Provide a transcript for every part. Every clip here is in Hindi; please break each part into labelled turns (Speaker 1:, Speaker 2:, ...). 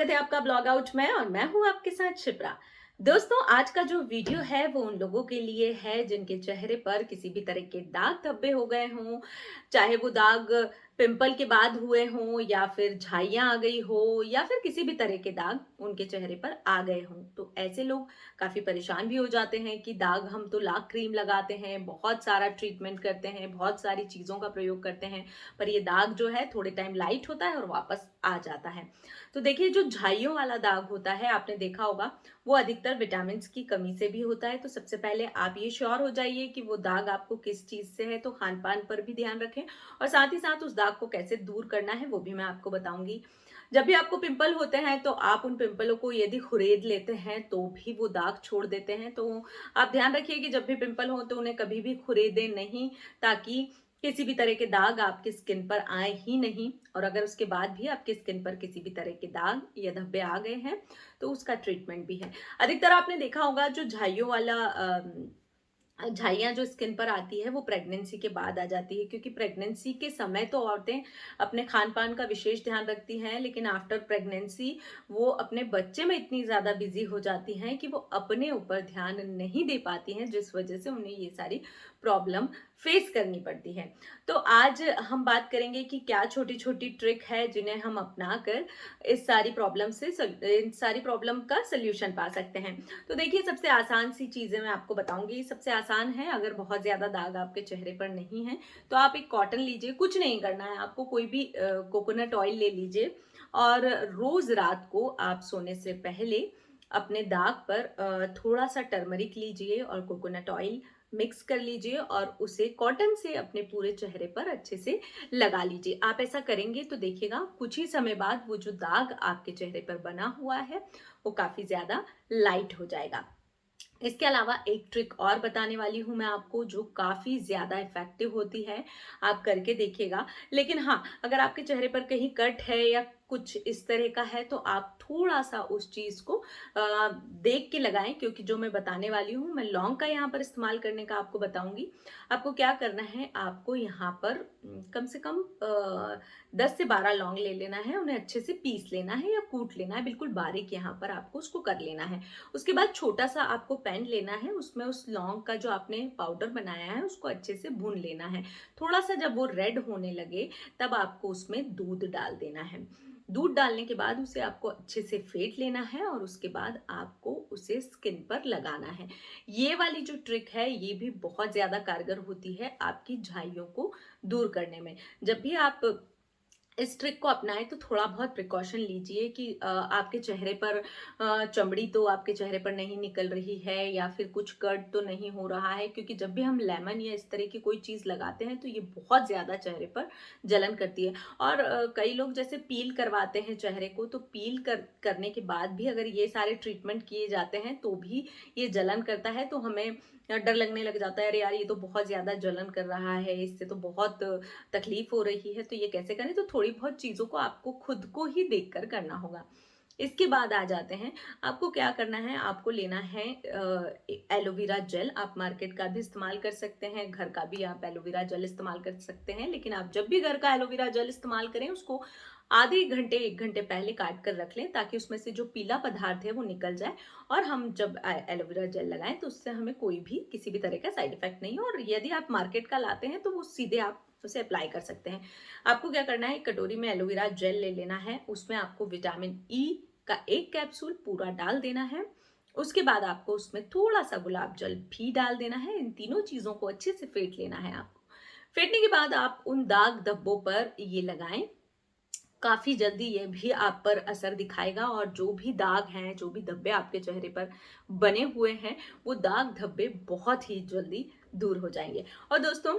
Speaker 1: स्वागत है आपका ब्लॉग आउट में और मैं हूं आपके साथ शिप्रा। दोस्तों, आज का जो वीडियो है वो उन लोगों के लिए है जिनके चेहरे पर किसी भी तरह के दाग धब्बे हो गए हों, चाहे वो दाग पिंपल के बाद हुए हों या फिर झाइयां आ गई हो या फिर किसी भी तरह के दाग उनके चेहरे पर आ गए हों। तो ऐसे लोग काफी परेशान भी हो जाते हैं कि दाग हम तो लाख क्रीम लगाते हैं, बहुत सारा ट्रीटमेंट करते हैं, बहुत सारी चीजों का प्रयोग करते हैं, पर ये दाग जो है थोड़े टाइम लाइट होता है और वापस आ जाता है। तो देखिए, जो झाइयों वाला दाग होता है आपने देखा होगा, वो अधिकतर विटामिन की कमी से भी होता है। तो सबसे पहले आप ये श्योर हो जाइए कि वो दाग आपको किस चीज से है, तो खान पान पर भी ध्यान रखें और साथ ही साथ उस दाग को कैसे दूर करना है वो भी मैं आपको बताऊंगी। जब भी आपको पिंपल होते हैं तो आप उन पिंपलों को यदि खुरेद लेते हैं तो भी वो दाग छोड़ देते हैं। तो आप ध्यान रखिए कि जब भी पिंपल हो तो उन्हें कभी भी खुरेदे नहीं, ताकि किसी भी तरह के दाग आपकी स्किन पर आए ही नहीं। और अगर उसके बाद भी आपकी स्किन पर किसी भी तरह के दाग या धब्बे आ गए हैं तो उसका ट्रीटमेंट भी है। अधिकतर आपने देखा होगा जो झाइयों वाला झाइयाँ जो स्किन पर आती है वो प्रेगनेंसी के बाद आ जाती है, क्योंकि प्रेगनेंसी के समय तो औरतें अपने खान पान का विशेष ध्यान रखती हैं, लेकिन आफ्टर प्रेगनेंसी वो अपने बच्चे में इतनी ज़्यादा बिजी हो जाती हैं कि वो अपने ऊपर ध्यान नहीं दे पाती हैं, जिस वजह से उन्हें ये सारी प्रॉब्लम फेस करनी पड़ती है। तो आज हम बात करेंगे कि क्या छोटी छोटी ट्रिक है जिन्हें हम अपना कर इन सारी प्रॉब्लम का सोल्यूशन पा सकते हैं। तो देखिए, सबसे आसान सी चीजें मैं आपको बताऊंगी। सबसे आसान है, अगर बहुत ज्यादा दाग आपके चेहरे पर नहीं है तो आप एक कॉटन लीजिए, कुछ नहीं करना है आपको, कोई भी कोकोनट ऑयल ले लीजिए और रोज रात को आप सोने से पहले अपने दाग पर थोड़ा सा टर्मरिक लीजिए और कोकोनट ऑयल मिक्स कर लीजिए और उसे कॉटन से अपने पूरे चेहरे पर अच्छे से लगा लीजिए। आप ऐसा करेंगे तो देखिएगा कुछ ही समय बाद वो जो दाग आपके चेहरे पर बना हुआ है वो काफी ज्यादा लाइट हो जाएगा। इसके अलावा एक ट्रिक और बताने वाली हूं मैं आपको, जो काफी ज्यादा इफेक्टिव होती है। आप करके देखिएगा। लेकिन हाँ, अगर आपके चेहरे पर कहीं कट है या कुछ इस तरह का है तो आप थोड़ा सा उस चीज को देख के लगाएं, क्योंकि जो मैं बताने वाली हूँ, मैं लौंग का यहाँ पर इस्तेमाल करने का आपको बताऊंगी। आपको क्या करना है, आपको यहाँ पर कम से कम 10 से 12 लौंग ले लेना है, उन्हें अच्छे से पीस लेना है या कूट लेना है, बिल्कुल बारीक यहाँ पर आपको उसको कर लेना है। उसके बाद छोटा सा आपको पैन लेना है, उसमें उस लौंग का जो आपने पाउडर बनाया है उसको अच्छे से भून लेना है। थोड़ा सा जब वो रेड होने लगे तब आपको उसमें दूध डाल देना है। दूध डालने के बाद उसे आपको अच्छे से फेंट लेना है और उसके बाद आपको उसे स्किन पर लगाना है। ये वाली जो ट्रिक है ये भी बहुत ज्यादा कारगर होती है आपकी झाइयों को दूर करने में। जब भी आप इस ट्रिक को अपनाएं तो थोड़ा बहुत प्रिकॉशन लीजिए कि आपके चेहरे पर चमड़ी तो आपके चेहरे पर नहीं निकल रही है या फिर कुछ कट तो नहीं हो रहा है, क्योंकि जब भी हम लेमन या इस तरह की कोई चीज लगाते हैं तो ये बहुत ज्यादा चेहरे पर जलन करती है। और कई लोग जैसे पील करवाते हैं चेहरे को, तो करने के बाद भी अगर ये सारे ट्रीटमेंट किए जाते हैं तो भी ये जलन करता है। तो हमें डर लगने लग जाता है, अरे यार ये तो बहुत ज्यादा जलन कर रहा है, इससे तो बहुत तकलीफ हो रही है, तो ये कैसे करें। तो थोड़ी बहुत चीजों को आपको खुद को ही देखकर करना होगा। इसके बाद आ जाते हैं, आपको क्या करना है, आपको लेना है एलोवेरा जेल। आप मार्केट का भी इस्तेमाल कर सकते हैं, घर का भी आप एलोवेरा जेल इस्तेमाल कर सकते हैं, लेकिन आप जब भी घर का एलोवेरा जेल इस्तेमाल करें उसको आधे घंटे 1 घंटे पहले काट कर रख लें, ताकि उसमें से जो पीला पदार्थ है वो निकल जाए और हम जब एलोवेरा जेल लगाएं तो उससे हमें कोई भी किसी भी तरह का साइड इफेक्ट नहीं हो। और यदि आप मार्केट का लाते हैं तो वो सीधे आप उसे अप्लाई कर सकते हैं। आपको क्या करना है, एक कटोरी में एलोवेरा जेल ले लेना है, उसमें आपको विटामिन ई का एक कैप्सूल पूरा डाल देना है। उसके बाद आपको उसमें थोड़ा सा गुलाब जल भी डाल देना है। इन तीनों चीजों को अच्छे से फेंट लेना है आपको। फेंटने के बाद आप उन दाग धब्बों पर ये लगाएं, काफी जल्दी ये भी आप पर असर दिखाएगा और जो भी दाग हैं, जो भी धब्बे आपके चेहरे पर बने हुए हैं, वो दाग धब्बे बहुत ही जल्दी दूर हो जाएंगे। और दोस्तों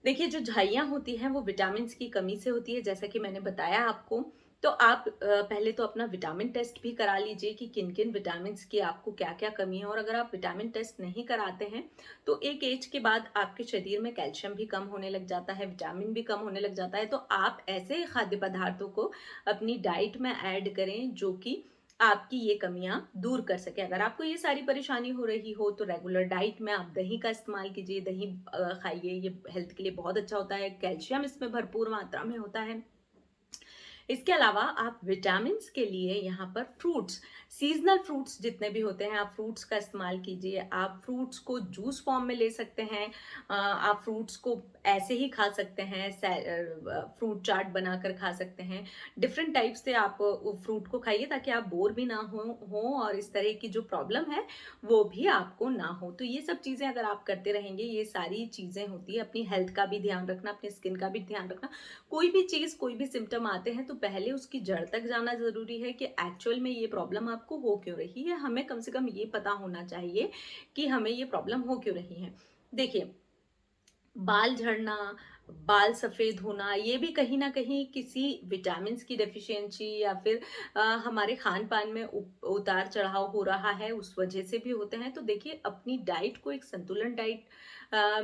Speaker 1: देखिए, जो झाइयाँ होती हैं वो विटामिन की कमी से होती है, जैसा कि मैंने बताया आपको। तो आप पहले तो अपना विटामिन टेस्ट भी करा लीजिए कि किन किन विटामिन की आपको क्या क्या कमी है। और अगर आप विटामिन टेस्ट नहीं कराते हैं तो एक एज के बाद आपके शरीर में कैल्शियम भी कम होने लग जाता है, विटामिन भी कम होने लग जाता है। तो आप ऐसे खाद्य पदार्थों को अपनी डाइट में ऐड करें जो कि आपकी ये कमियां दूर कर सके। अगर आपको ये सारी परेशानी हो रही हो तो रेगुलर डाइट में आप दही का इस्तेमाल कीजिए, दही खाइए, ये हेल्थ के लिए बहुत अच्छा होता है, कैल्शियम इसमें भरपूर मात्रा में होता है। इसके अलावा आप विटामिन्स के लिए यहाँ पर फ्रूट्स, सीजनल फ्रूट्स जितने भी होते हैं, आप फ्रूट्स का इस्तेमाल कीजिए। आप फ्रूट्स को जूस फॉर्म में ले सकते हैं। आप फ्रूट्स को ऐसे ही खा सकते हैं, फ्रूट चाट बनाकर खा सकते हैं। डिफरेंट टाइप से आप फ्रूट को खाइए ताकि आप बोर भी ना हो और इस तरह की जो प्रॉब्लम है वो भी आपको ना हो। तो ये सब चीज़ें अगर आप करते रहेंगे, ये सारी चीज़ें होती है। अपनी हेल्थ का भी ध्यान रखना, अपनी स्किन का भी ध्यान रखना। कोई भी चीज़, कोई भी सिम्टम आते हैं तो पहले उसकी जड़ तक जाना ज़रूरी है कि एक्चुअल में ये प्रॉब्लम आपको हो क्यों रही है। हमें कम से कम ये पता होना चाहिए कि हमें ये प्रॉब्लम हो क्यों रही है। देखिए, बाल झड़ना, बाल सफ़ेद होना, ये भी कहीं न कहीं किसी विटामिन्स की डेफ़िशिएंसी या फिर हमारे खान-पान में उतार-चढ़ाव हो रहा है, उस वजह से भी होते हैं। तो देखिए, अपनी डाइट को एक संतुलन डाइट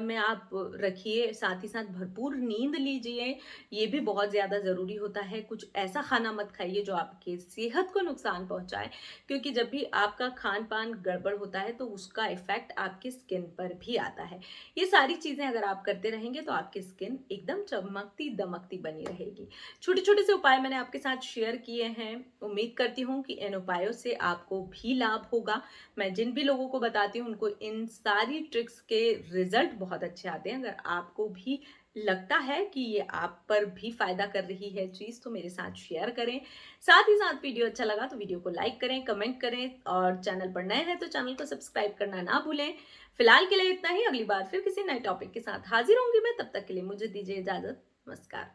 Speaker 1: में आप रखिए, साथ ही साथ भरपूर नींद लीजिए, ये भी बहुत ज़्यादा ज़रूरी होता है। कुछ ऐसा खाना मत खाइए जो आपकी सेहत को नुकसान पहुँचाए, क्योंकि जब भी आपका खान-पान गड़बड़ होता है, तो उसका इफ़ेक्ट आपकी स्किन पर भी आता है। ये सारी चीज़ें अगर आप करते रहेंगे तो आपकी स्किन एकदम चमकती दमकती बनी रहेगी। छोटे छोटे से उपाय मैंने आपके साथ शेयर किए हैं। उम्मीद करती हूँ कि इन उपायों से आपको भी लाभ होगा। मैं जिन भी लोगों को बताती हूँ उनको इन सारी ट्रिक्स के रिजल्ट बहुत अच्छे आते हैं। अगर आपको भी लगता है कि ये आप पर भी फायदा कर रही है चीज, तो मेरे साथ शेयर करें। साथ ही साथ वीडियो अच्छा लगा तो वीडियो को लाइक करें, कमेंट करें, और चैनल पर नए हैं तो चैनल को सब्सक्राइब करना ना भूलें। फिलहाल के लिए इतना ही। अगली बार फिर किसी नए टॉपिक के साथ हाजिर होंगी मैं। तब तक के लिए मुझे दीजिए इजाजत। नमस्कार।